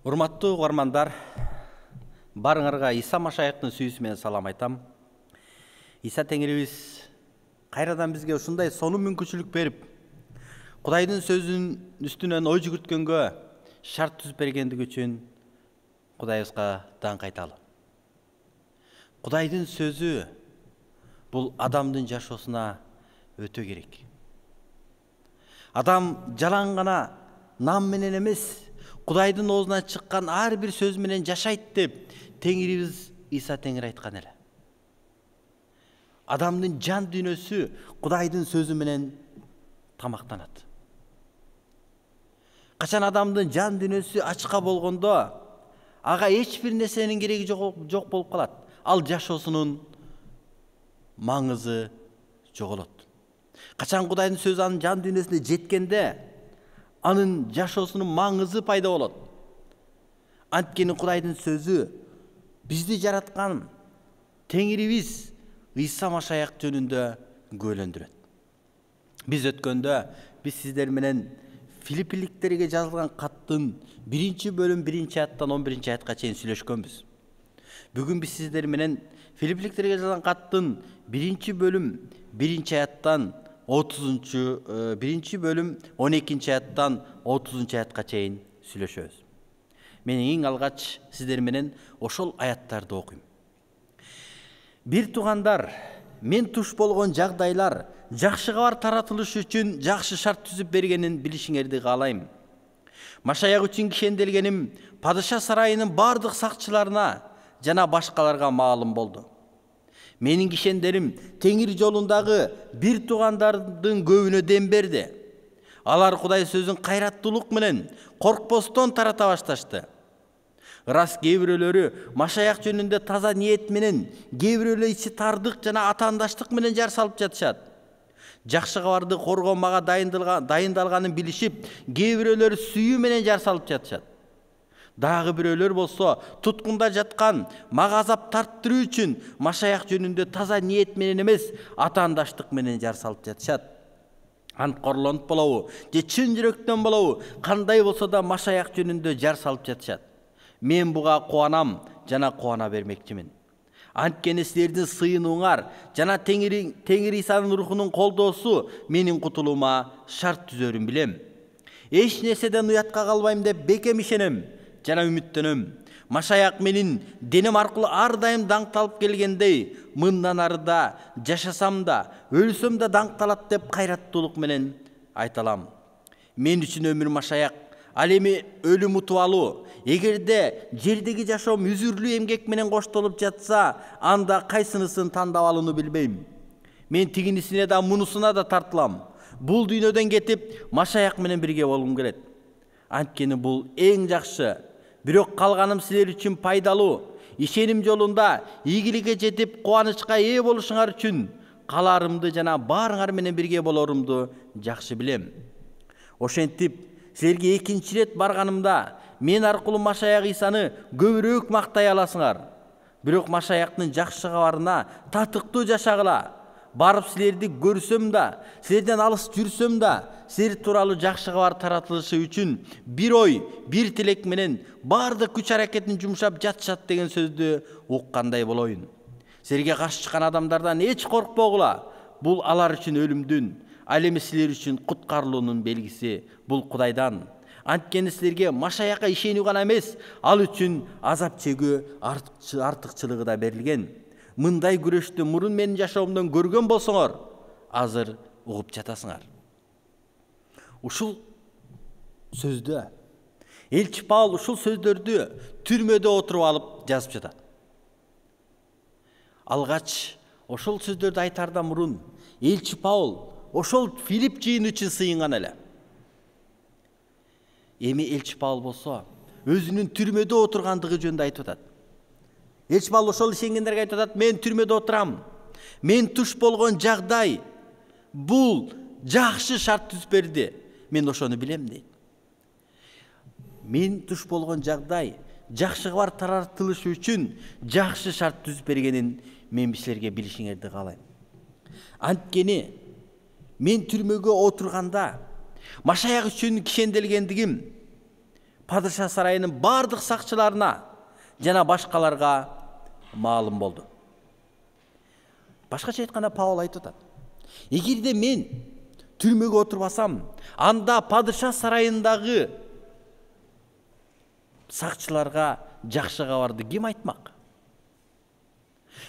Урматтуу угармандар, барыңарга Иса Машаяктын сүйүүсү менен салам айтам. Иса Теңирибиз кайрадан бизге ушундай сонун мүмкүнчүлүк берип, Кудайдын сөзүнүн үстүнөн ой жүгүрткөнгө шарт түзүп бергендиги үчүн Кудайыбызга даңк айталы. Кудайдын сөзү бул адамдын жашоосуна өтө керек. Адам жалаң гана нам менен эмес, Кудайдын оозунан чыккан ар бир сөз менен жашайт деп Теңирибиз Иса Теңир айткан эле. Адамдын жан дүйнөсү Кудайдын сөзү менен тамактанат. Качан адамдын жан дүйнөсү ачка болгондо, ага эч бир нерсенин кереги жок болуп калат. Ал жашоосунун маңызы жоголот. Качан Кудайдын сөзү анын жан дүйнөсүнө жеткенде, анын жашоосунун маңызы пайда болот. Анткени Кудайдын сөзү бизди жараткан Теңирибиз Иса Машаяк жөнүндө күбөлөндүрөт. Биз өткөндө сиздер менен Филиппиликтерге жазылган каттын 1-бөлүм 1-аяттан 11-аятка чейин сүйлөшкөнбүз. Бүгүн биз сиздер менен Филиппиликтерге жазылган каттын 1-бөлүм 1-аяттан 1-бөлүм 12-аяттан 30-аятка чейин сүйлөшөбүз. Мен эң алгач сиздер менен ошол аяттарды окуйм. Бир туугандар, мен туш болгон жагдайлар жакшы кабар таратылышы үчүн жакшы шарт түзүп бергенин билишиңерди каалайм. Машаяк үчүн кишенделгеним падыша сарайынын бардык сакчыларына жана башкаларга маалым болду. Менин кишендерим Теңир жолундагы бир туугандардын көбүнө дем берди. Алар Кудай сөзүн кайраттуулук менен коркпостон тарата башташты. Рас кээ бирөөлөрү Машаяк жөнүндө таза ниет менен, кээ бирөөлөр ичи тардык жана атаандаштык менен жар салып жатышат. Жакшы кабарды коргомага дайындалганын билишип, кээ бирөөлөр сүйүү менен жар салып жатышат. Дагы бирөөлөр болсо туткунда жаткан мага азап тарттыруу үчүн Машаяк жөнүндө таза ниет менен эмес, атаандаштык менен жар салып жатышат. Анткорлонуп болобу же чын жүрөктөн болобу, кандай болсо да Машаяк жөнүндө жар салып жатышат. Мен буга кубанам жана кубана бермекчимин. Анткени силердин сыйынууңар жана Теңир Исанын рухунун колдоосу менин кутулуума шарт түзөрүн билем. Эч нерседен уятка калбайм деп бекем ишенем жана үмүттөнөм. Машаяк менин денем аркылуу ар дайым даңкталып келгендей, мындан ары да жашасам да, өлсөм да даңкталат деп кайраттуулук менен айталам. Мен үчүн өмүр Машаяк, ал эми өлүм утубалуу. Эгерде жердеги жашоом үзүрлүү эмгек менен коштолуп жатса, анда кайсынысын тандап алууну билбейм. Мен тигинисине да мунусуна да тартылам. Бул дүйнөдөн кетип, Машаяк менен бирге болгум келет. Анткени бул эң жакшы. Бирок калганым силер үчүн пайдалуу. Ишеним жолунда ийгиликке жетип, кубанычка ээ болушуңар үчүн каларымды жана баарыңар менен бирге болорумду жакшы билем. Ошентип, силерге экинчи рет барганымда мен аркылуу Машаяк Исаны көбүрөөк мактай аласыңар. Бирок Машаяктын жакшы кабарына татыктуу жашагыла. Барып силерди көрсөм да, силерден алыс жүрсөм да, силер тууралуу жакшы кабар таратылышы үчүн бир ой, бир тилек менен бардык күч аракетин жумшап жатышат деген сөздү уккандай болоюн. Силерге каршы чыккан адамдардан эч коркпогула. Бул алар үчүн өлүмдүн, ал эми силер үчүн куткарылуунун белгиси. Бул Кудайдан. Анткени силерге Машаякка ишенүү гана эмес, ал үчүн азап чегүү артыкчылыгы да берилген. Мындай күрөштү мурун менин жашоомдон көргөн болсоңор, азыр угуп жатасыңар. Ушул сөздө элчи Паул ушул сөздөрдү түрмөдө отуруп алып жазып жатат. Алгач ошол сөздөрдү айтардан мурун элчи Паул ошол Филипп жыйыны үчүн сыйынган эле. Эми элчи Паул болсо өзүнүн түрмөдө отургандыгы жөнүндө айтып атат. Элчи Паул ошол ишенгендерге айтып атат: мен түрмөдө отурам. Мен туш болгон жагдай бул жакшы шарт түзүп берди. Мен ошону билем дейт. Мен туш болгон жагдай жакшы кабар таратылышы үчүн жакшы шарт түзүп бергенин мен силерге билишиңерди каалайм. Анткени мен түрмөгө отурганда Машаяк үчүн кишенделгендигим падыша сарайынын бардык сакчыларына жана башкаларга маалым болду. Башкача айтканда Павел айтып атат: эгерде мен түрмөгө отурбасам, анда падыша сарайындагы сакчыларга жакшы кабарды ким айтмак?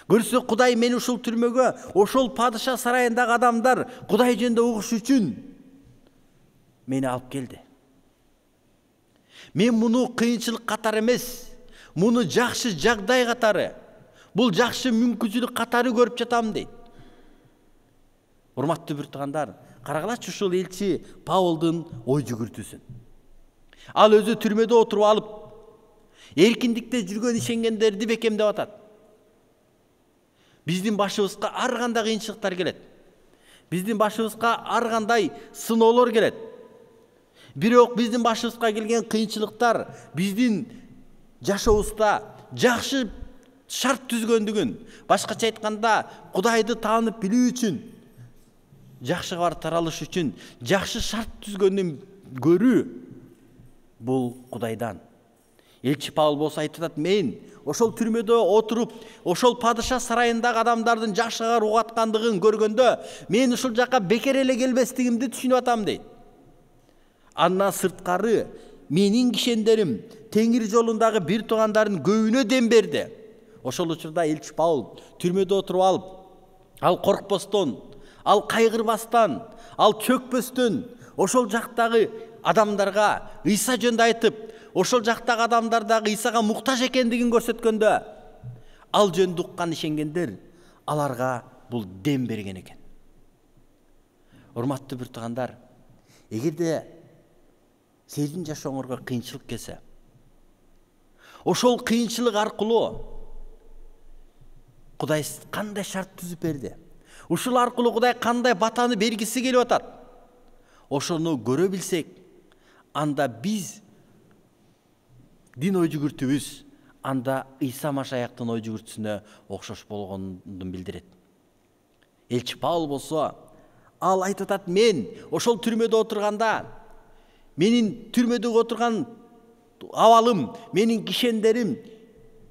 Көрсө Кудай мени ушул түрмөгө, ошол падыша сарайындагы адамдар Кудай жөнүндө угуш үчүн мени алып келди. Мен муну кыйынчылык катары эмес, муну жакшы жагдай катары, бул жакшы мүмкүнчүлүк катары көрүп жатам дейт. Урматтуу бир туугандар, карагылачы ушул элчи Павлдун ой жүгүртүүсүн. Ал өзү түрмөдө отуруп алып, эркиндикте жүргөн ишенгендерди бекемдеп атат. Биздин башыбызга ар кандай кыйынчылыктар келет. Биздин башыбызга ар кандай сыноолор келет. Бирок биздин башыбызга келген кыйынчылыктар биздин жашообузда жакшы шарт түзгөндүгүн, башкача айтканда Кудайды таанып билүү үчүн, жакшы кабар таралыш үчүн жакшы шарт түзгөндүн көрүү бул Кудайдан. Элчи Павел болсо айтып атат: мен ошол түрмөдө отуруп, ошол падыша сарайындагы адамдардын жакшы кабар угаткандыгын көргөндө, мен ушул жака бекер эле келбестигимди түшүнүп атам дейт. Андан сырткары менин кишендерим Теңир жолундагы бир туугандардын көбүнө дем берди. Ошол учурда элчи Павел түрмөдө отуруп алып, ал коркпостон, ал кайгырбастан, ал чөкпөстөн ошол жактагы адамдарга Ыйса жөнүндө айтып, ошол жактагы адамдар дагы Ыйсага муктаж экендигин көрсөткөндө, ал жөнүндө уккан ишенгендер аларга бул дем берген экен. Урматтуу бир туугандар, эгерде сиздин жашооңорго кыйынчылык келсе, ошол кыйынчылык аркылуу Кудай кандай шарт түзүп берди? Ушул аркылуу Кудай кандай батаны бергиси келип атат? Ошону көрө билсек, анда биз дин ой жүгүртүүбүз анда Ыйса Машаяктын ой жүгүртүүсүнө окшош болгондун билдирет. Элчи Павел болсо, ал айтып атат: мен ошол түрмөдө отурганда, менин түрмөдө отурган абалым, менин кишендерим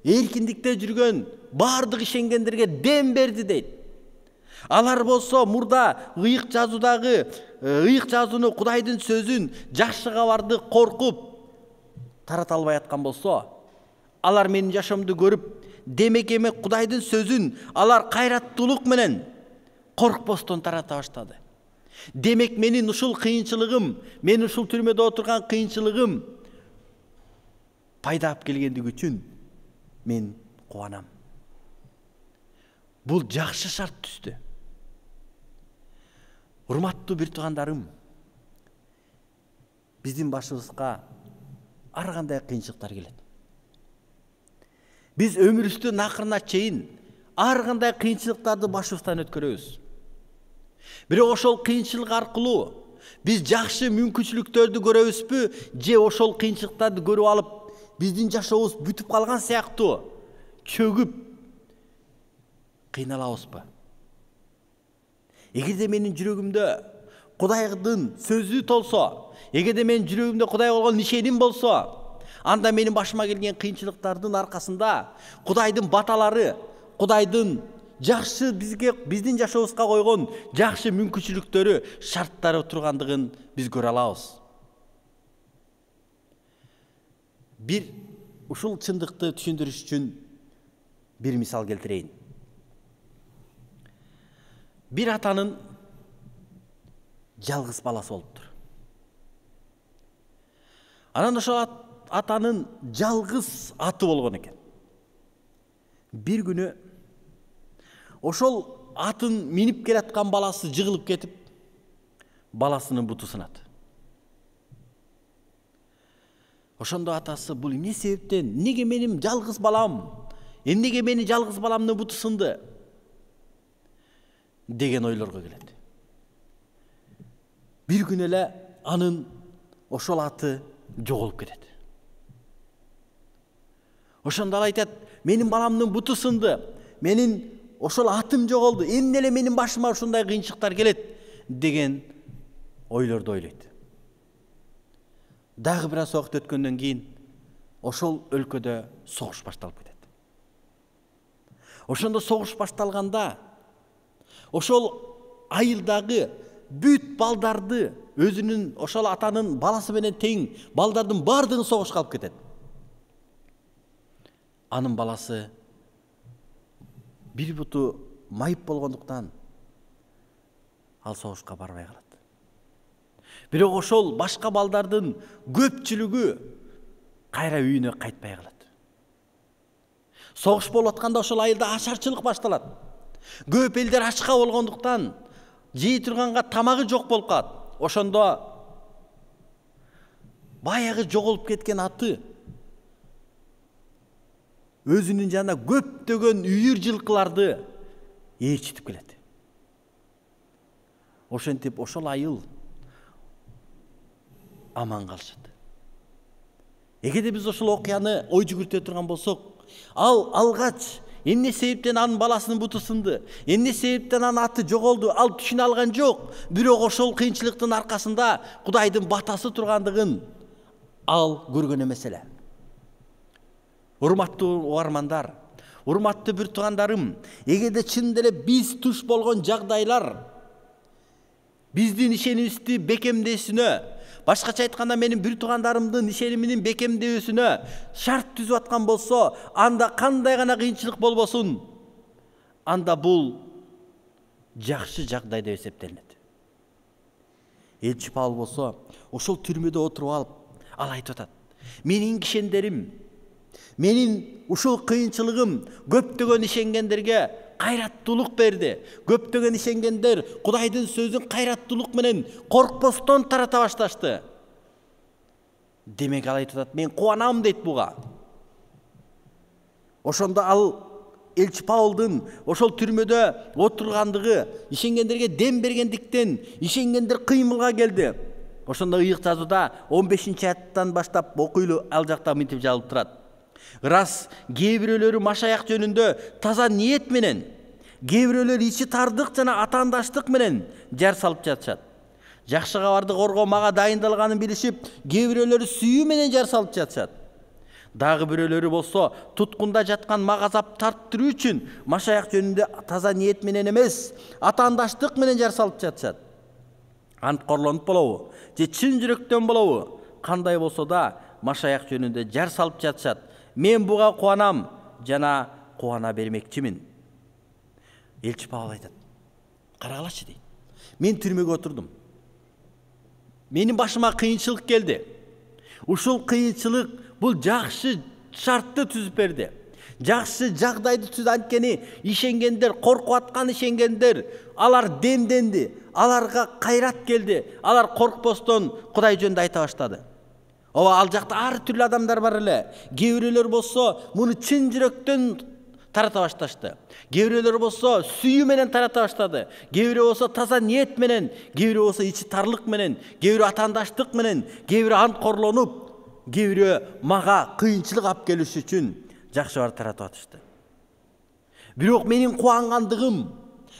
эркиндикте жүргөн бардык ишенгендерге дем берди дейт. Алар болсо мурда ыйык жазууну, Кудайдын сөзүн, жакшы кабарды коркуп тарата албай аткан болсо, алар менин жашоомду көрүп, демек Кудайдын сөзүн алар кайраттуулук менен коркпостон тарата баштады. Демек менин ушул кыйынчылыгым, мен ушул түрмөдө отурган кыйынчылыгым пайдап келгендиги үчүн мен кубанам. Бул жакшы шарт түздү. Урматтуу бир туугандарым, биздин башыбызга ар кандай кыйынчылыктар келет. Биз өмүрүбүздүн акырына чейин ар кандай кыйынчылыктарды башыбыздан өткөрөбүз. Бирок ошол кыйынчылык аркылуу биз жакшы мүмкүнчүлүктөрдү көрөбүзбү, же ошол кыйынчылыктарды көрүп алып, биздин жашообуз бүтүп калган сыяктуу чөгүп кыйналабызбы? Эгерде менин жүрөгүмдө Кудайдын сөзү толсо, эгерде менин жүрөгүмдө Кудайга болгон ишеним болсо, анда менин башыма келген кыйынчылыктардын аркасында Кудайдын баталары, Кудайдын жакшы биздин жашообузга койгон жакшы мүмкүнчүлүктөрү, шарттары тургандыгын биз көрө алабыз. Бир ушул чындыкты түшүндүрүш үчүн бир мисал келтирейин. Бир атанын жалгыз баласы болуптур. Анан ошол атанын жалгыз аты болгон экен. Бир күнү ошол атын минип келаткан баласы жыгылып кетип, баласынын буту сынат. Ошондо атасы: бул эмне себептен, эмнеге менин жалгыз балам, эмнеге мени жалгыз баламдын буту сынды деген ойлорго келет. Бир күн эле анын ошол аты жоголуп кетет. Ошондо ал айтат: менин баламдын буту сынды, менин ошол атым жоголду, эмне эле менин башыма ушундай кыйынчылыктар келет деген ойлорду ойлойт. Дагы бир аз убакыт өткөндөн кийин ошол өлкөдө согуш башталып кетет. Ошондо согуш башталганда ошол айылдагы бүт балдарды өзүнүн ошол атанын баласы менен тең балдардын бардыгын согушка алып кетет. Анын баласы бир буту майып болгондуктан ал согушка барбай калат. Бирок ошол башка балдардын көпчүлүгү кайра үйүнө кайтпай калат. Согуш болуп атканда ошол айылда ачарчылык башталат. Көп элдер ачка болгондуктан жей турганга тамагы жок болуп калат. Ошондо баягы жоголуп кеткен аты өзүнүн жанына көптөгөн үйүр жылкыларды ээрчитип келет. Ошентип ошол айыл аман калышат. Эгерде биз ошол окуяны ой жүгүртө турган болсок, ал алгач эмне себептен анын баласынын буту сынды, эмне себептен анын аты жоголду, ал түшүнө алган жок. Бирок ошол кыйынчылыктын аркасында Кудайдын батасы тургандыгын ал көргөн эмес эле. Урматтуу угармандар, урматтуу бир туугандарым, эгерде чын деле биз туш болгон жагдайлар биздин ишенимибизди бекемдесүнө, башкача айтканда менин бир туугандарымдын ишениминин бекемдөөсүнө шарт түзүп аткан болсо, анда кандай гана кыйынчылык болбосун, анда бул жакшы жагдай деп эсептелинет. Элчи Павыл болсо ошол түрмөдө отуруп алып, ал айтып атат: менин кишендерим, менин ушул кыйынчылыгым көптөгөн ишенгендерге кайраттуулук берди. Көптөгөн ишенгендер Кудайдын сөзүн кайраттуулук менен коркпостон тарата башташты. Демек ал айтып атат: мен кубанам дейт буга. Ошондо ал Элчи Павылдын ошол түрмөдө отургандыгы ишенгендерге дем бергендиктен ишенгендер кыймылга келди. Ошондо ыйык жазууда 15-аяттан баштап окуйлу ал жакта мынтип жазылып турат: Рас кээ бирөөлөрү машаяк жөнүндө таза ниет менен, кээ бирөөлөр ичи тардык жана атаандаштык менен жар салып жатышат. Жакшы кабарды коргоо мага дайындалганын билишип, кээ бирөөлөрү сүйүү менен жар салып жатышат. Дагы бирөөлөрү болсо туткунда жаткан мага азап тарттыруу үчүн машаяк жөнүндө таза ниет менен эмес, атаандаштык менен жар салып жатышат. Анткорлонуп болобу же чын жүрөктөн болобу, кандай болсо да машаяк жөнүндө жар салып жатышат. Мен буга кубанам жана кубана бермекчимин. Элчи Павыл айтат: карагылачы дейт. Мен түрмөгө отурдум. Менин башыма кыйынчылык келди. Ушул кыйынчылык бул жакшы шартты түзүп берди. Жакшы жагдайды түзүп, анткени ишенгендер, коркуп аткан ишенгендер, алар демденди, аларга кайрат келди. Алар коркпостон Кудай жөнүндө айта баштады. Ооба, ал жакта ар түрлүү адамдар бар эле. Кээ бирөөлөр болсо муну чын жүрөктөн тарата башташты. Кээ бирөөлөр болсо сүйүү менен тарата баштады. Кээ бирөө болсо таза ниет менен, кээ бирөө болсо ичи тарлык менен, кээ бирөө атаандаштык менен, кээ бирөө анткорлонуп, кээ бирөө мага кыйынчылык алып келиш үчүн жакшы бар таратып атышты. Бирок менин кубангандыгым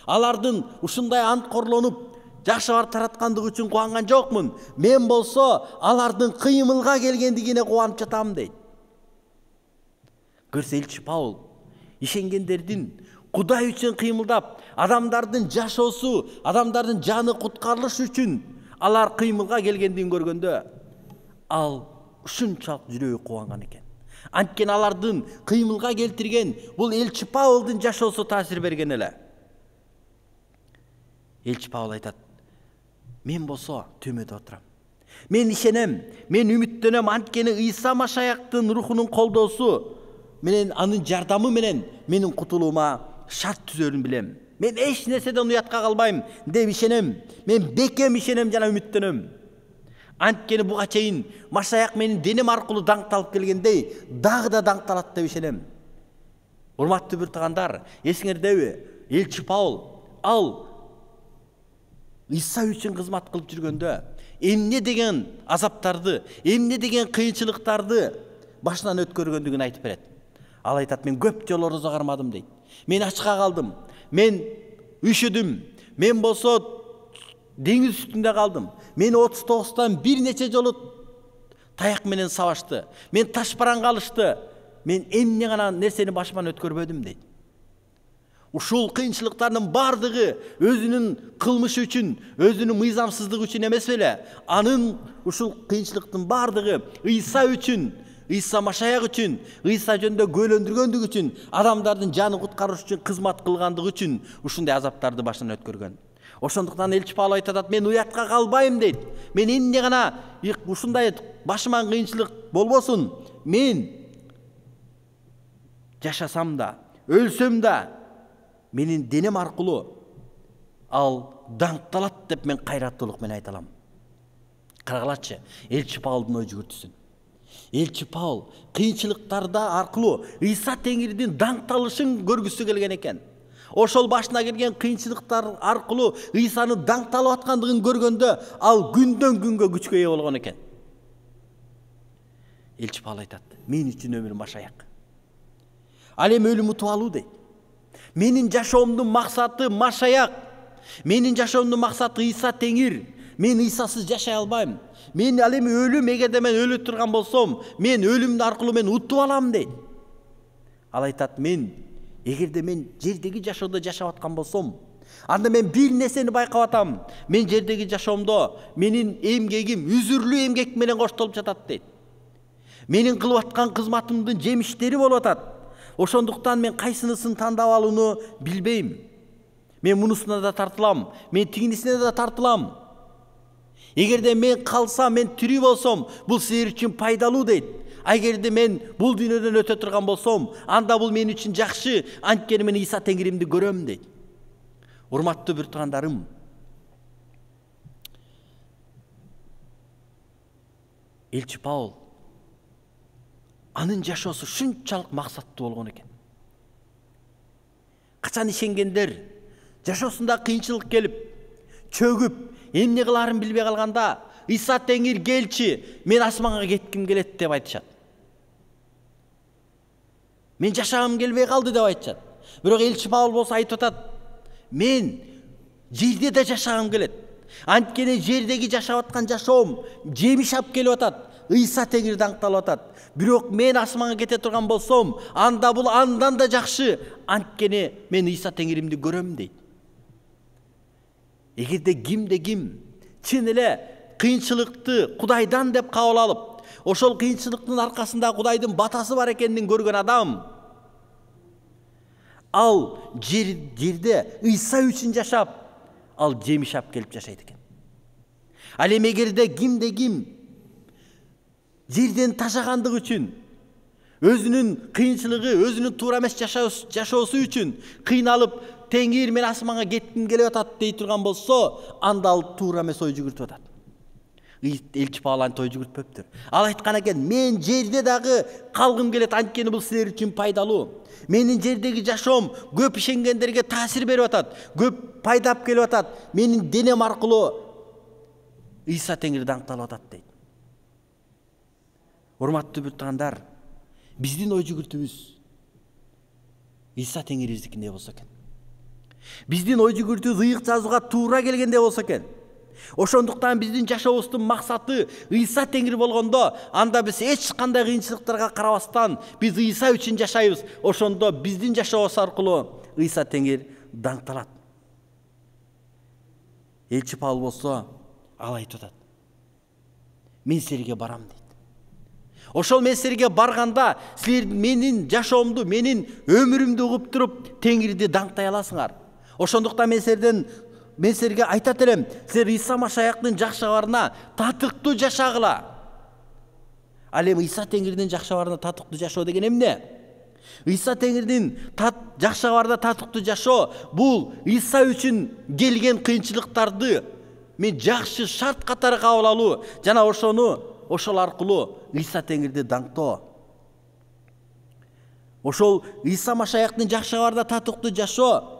алардын ушундай анткорлонуп жакшы бар тараткандыгы үчүн кубанган жокмун. Мен болсо алардын кыймылга келгендигине кубанып жатам дейт. Көрсө Элчи Павыл ишенгендердин Кудай үчүн кыймылдап, адамдардын жашоосу, адамдардын жаны куткарылыш үчүн алар кыймылга келгендигин көргөндө, ал ушунчалык жүрөгү кубанган экен. Анткени алардын кыймылга келтирген бул Элчи Павылдын жашоосу таасир берген эле. Элчи Павыл айтат: мен болсо түрмөдө отурам. Мен ишенем, мен үмүттөнөм, анткени Ыйса Машаяктын рухунун колдоосу менен, анын жардамы менен менин кутулуума шарт түзөрүн билем. Мен эч нерседен уятка калбайм деп ишенем. Мен бекем ишенем жана үмүттөнөм. Анткени буга чейин Машаяк менин денем аркылуу даңкталып келгендей, дагы да даңкталат деп ишенем. Урматтуу бир туугандар, эсиңердеби? Элчи Павыл ал Иса үчүн кызмат кылып жүргөндө эмне деген азаптарды, эмне деген кыйынчылыктарды башынан өткөргөндүгүн айтып берет. Ал айтат: мен көп жолу орозо кармадым дейт. Мен ачка калдым, мен үшүдүм, мен болсо деңиз үстүндө калдым. Мен 39-тан бир нече жолу Таяк менен сабашты. Мен ташпаранга алышты. Мен эмне гана нерсени башыман өткөрбөдүм дейт. Ушул кыйынчылыктардын бардыгы өзүнүн кылмышы үчүн, өзүнүн мыйзамсыздыгы үчүн эмес беле. Анын ушул кыйынчылыктын бардыгы Ыйса үчүн, Ыйса Машаяк үчүн, Ыйса жөнүндө көйлөндүргөндүгү үчүн, адамдардын жанын куткаруш үчүн кызмат кылгандыгы үчүн ушундай азаптарды башынан өткөргөн. Ошондуктан элчи Павел айтат, мен уятка калбайм дейт. Мен эмне гана ушундай башыман кыйынчылык болбосун, мен жашасам да, өлсөм да, менин денем аркылуу ал даңкталат деп мен кайраттуулук менен айта алам. Карагылачы, элчи Павелдин ой жүгүртүүсүн. Элчи Павел кыйынчылыктарда аркылуу Ыйса Теңирдин даңкталышын көргүсү келген экен. Ошол башына келген кыйынчылыктар аркылуу Ыйсанын даңкталып аткандыгын көргөндө ал күндөн күнгө күчкө ээ болгон экен. Элчи Павел айтат, мен үчүн өмүр Машаяк. Ал эми өлүм утуп алуу дейт. Менин жашоомдун максаты Машаяк. Менин жашоомдун максаты Ыйса Теңир. Мен Ыйсасыз жашай албайм. Мен ал эми өлүм, эгерде мен өлүп турган болсом, мен өлүм аркылуу мен утуп алам дейт. Ал айтат, эгерде мен жердеги жашоодо жашап аткан болсом, анда мен бир нерсени байкап атам. Мен жердеги жашоомдо менин эмгегим үзүрлүү эмгек менен коштолуп жатат дейт. Менин кылып аткан кызматымдын жемиштери болуп атат. Ошондуктан мен кайсынысын тандап алууну билбейм. Мен мунусуна да тартылам, мен тигинисине да тартылам. Эгерде мен калсам, мен тирүү болсом, бул силер үчүн пайдалуу дейт. Эгерде мен бул дүйнөдөн өтө турган болсом, анда бул мен үчүн жакшы, анткени мен Ыйса Теңиримди көрөм дейт. Урматтуу бир туугандарым, элчи Павел анын жашоосу шунчалык максаттуу болгон экен. Качан ишенгендер жашоосунда кыйынчылык келип, чөгүп, эмне кыларын билбей калганда, Ыйса Теңир келчи, мен асманга кетким келет деп айтышат. Мен жашагым келбей калды деп айтышат. Бирок элчи Павел болсо айтып атат, мен жерде да жашагым келет. Анткени жердеги жашап аткан жашоом жемиш алып келип атат. Ыйса Теңир даңкталып атат. Бирок мен асманга кете турган болсом, анда бул андан да жакшы, анткени мен Ыйса Теңиримди көрөм дейт. Эгерде ким чын эле кыйынчылыкты Кудайдан деп кабыл алып, ошол кыйынчылыктын аркасында Кудайдын батасы бар экенин көргөн адам, ал жерде Ыйса үчүн жашап, ал жемиш алып келип жашайт экен. Ал эми эгерде ким жерден ташагандык үчүн, өзүнүн кыйынчылыгы, өзүнүн туура эмес жашоосу үчүн кыйналып, Теңир мен асманга кетким келип атат дей турган болсо, анда ал туура эмес ой жүгүртүп атат. Элчи Павел антип ой жүгүртпөптүр. Ал айткан экен, мен жерде дагы калгым келет, анткени бул силер үчүн пайдалуу. Менин жердеги жашоом көп ишенгендерге таасир берип атат, көп пайдап келип атат. Менин денем аркылуу Ыйса Теңир даңкталып атат дейт. Урматтуу бир туугандар, биздин ой жүгүртүүбүз Ыйса Теңирибиздикиндей болсо экен. Биздин ой жүгүртүү ыйык жазууга туура келгенде болсо экен. Ошондуктан биздин жашообуздун максаты Ыйса Теңир болгондо, анда биз эч кандай кыйынчылыктарга карабастан биз Ыйса үчүн жашайбыз. Ошондо биздин жашообуз аркылуу Ыйса Теңир даңкталат. Элчи Павел болсо, ал айтып атат, мен силерге барам дейт. Ошол мен силерге барганда, силер менин жашоомду, менин өмүрүмдү угуп туруп, Теңирди даңктай аласыңар. Ошондуктан мен силерге айтат элем, силер Ыйса Машаяктын жакшы кабарына татыктуу жашагыла. Ал эми Ыйса Теңирдин жакшы кабарына татыктуу жашоо деген эмне? Ыйса Теңирдин жакшы кабарына татыктуу жашоо бул Ыйса үчүн келген кыйынчылыктарды мен жакшы шарт катары кабыл алуу жана ошол аркылуу Ыйса Теңирди даңктоо. Ошол Ыйса Машаяктын жакшы кабарына татыктуу жашоо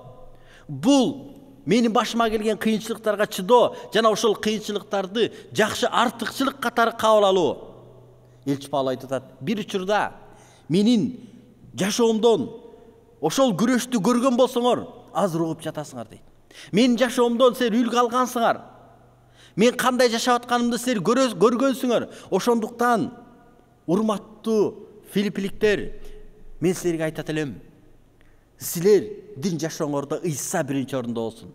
бул менин башыма келген кыйынчылыктарга чыдоо жана ошол кыйынчылыктарды жакшы артыкчылык катары кабыл алуу. Элчи Павел айтып атат, бир учурда менин жашоомдон ошол күрөштү көргөн болсоңор, азыр угуп жатасыңар дейт. Менин жашоомдон силер үлгү алгансыңар. Мен кандай жашап атканымды силер көргөнсүңөр. Ошондуктан урматтуу филиппиликтер, мен силерге айтат элем. Силердин жашооңордо Ыйса биринчи орунда болсун.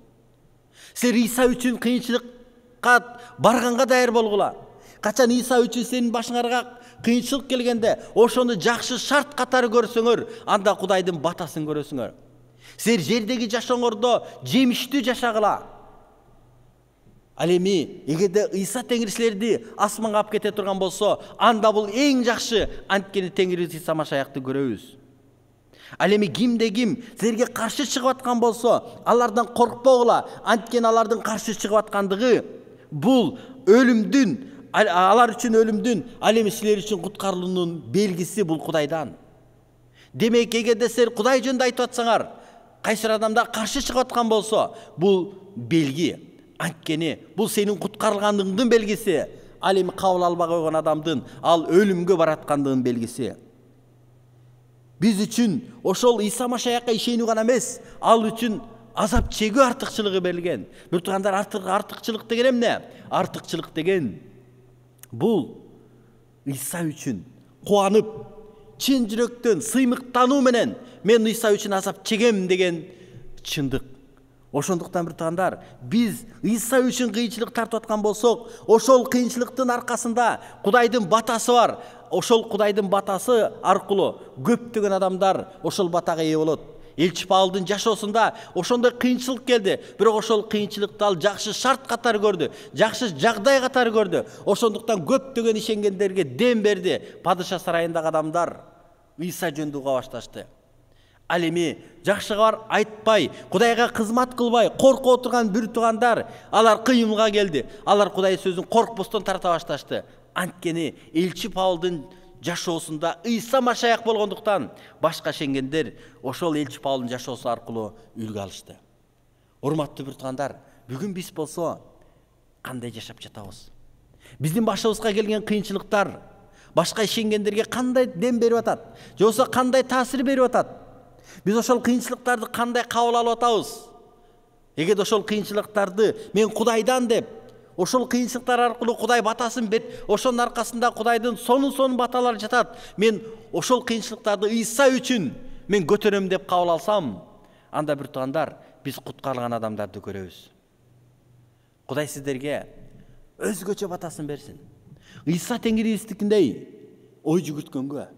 Силер Ыйса үчүн кыйынчылыкка барганга даяр болгула. Качан Ыйса үчүн сенин башыңарга кыйынчылык келгенде, ошону жакшы шарт катары көрсөңөр, анда Кудайдын батасын көрөсүңөр. Силер жердеги жашооңордо жемиштүү жашагыла. Ал эми эгерде Ыйса Теңир силерди асманга алып кете турган болсо, анда бул эң жакшы, анткени Теңирибиз Ыйса Машаякты көрөбүз. Ал эми кимде ким силерге каршы чыгып аткан болсо, алардан коркпогула, анткени алардын каршы чыгып аткандыгы бул өлүмдүн, алар үчүн өлүмдүн, ал эми силер үчүн куткарылуунун белгиси бул Кудайдан. Демек, эгерде силер Кудай жөнүндө айтып атсаңар, кайсыр адамдар каршы чыгып аткан болсо, бул белги. Анткени бул сенин куткарылгандыгыңдын белгиси. Ал эми кабыл албай койгон адамдын ал өлүмгө бараткандыгынын белгиси. Биз үчүн ошол Ыйса Машаякка ишенүү гана эмес, ал үчүн азап чегүү артыкчылыгы берилген. Бир тугандар, артыкчылык деген эмне? Артыкчылык деген бул Ыйса үчүн кубанып, чын жүрөктөн сыймыктануу менен мен Ыйса үчүн азап чегем деген чындык. Ошондуктан бир тугандар, биз Ыйса үчүн кыйынчылык тартып аткан болсок, ошол кыйынчылыктын аркасында Кудайдын батасы бар. Ошол Кудайдын батасы аркылуу көптөгөн адамдар ошол батага ээ болот. Элчи Павлдын жашоосунда ошондой кыйынчылык келди, бирок ошол кыйынчылыкты ал жакшы шарт катары көрдү, жакшы жагдай катары көрдү. Ошондуктан көптөгөн ишенгендерге дем берди. Падыша сарайындагы адамдар Ыйса жөнүндө уга башташты. Ал эми жакшы кабар айтпай, Кудайга кызмат кылбай, коркуп отурган бир тугандар, алар кыйымга келди. Алар Кудай сөзүн коркпостон тарта башташты. Анткени элчи Павлдын жашоосунда Ыйса Машаяк болгондуктан башка ишенгендер ошол элчи Павлдын жашоосу аркылуу үлгү алышты. Урматтуу бир тугандар, бүгүн биз болсо кандай жашап жатабыз? Биздин башыбызга келген кыйынчылыктар башка ишенгендерге кандай дем берип атат? Же болбосо кандай таасир берип атат? Биз ошол кыйынчылыктарды кандай кабыл алып атабыз? Эгерде ошол кыйынчылыктарды мен Кудайдан деп, ошол кыйынчылыктар аркылуу Кудай батасын берип, ошонун аркасында Кудайдын сонун баталары жатат. Мен ошол кыйынчылыктарды Ыйса үчүн мен көтөрөм деп кабыл алсам, анда бир тугандар, биз куткарылган адамдарды көрөбүз. Кудай сиздерге өзгөчө батасын берсин. Ыйса Теңирибиздикиндей ой жүгүрткөнгө,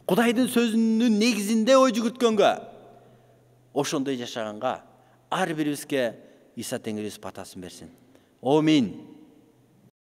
Кудайдын сөзүнүн негизинде ой жүгүрткөнгө, ошондой жашаганга ар бирибизге Ыйса Теңирибиз батасын берсин. Амин.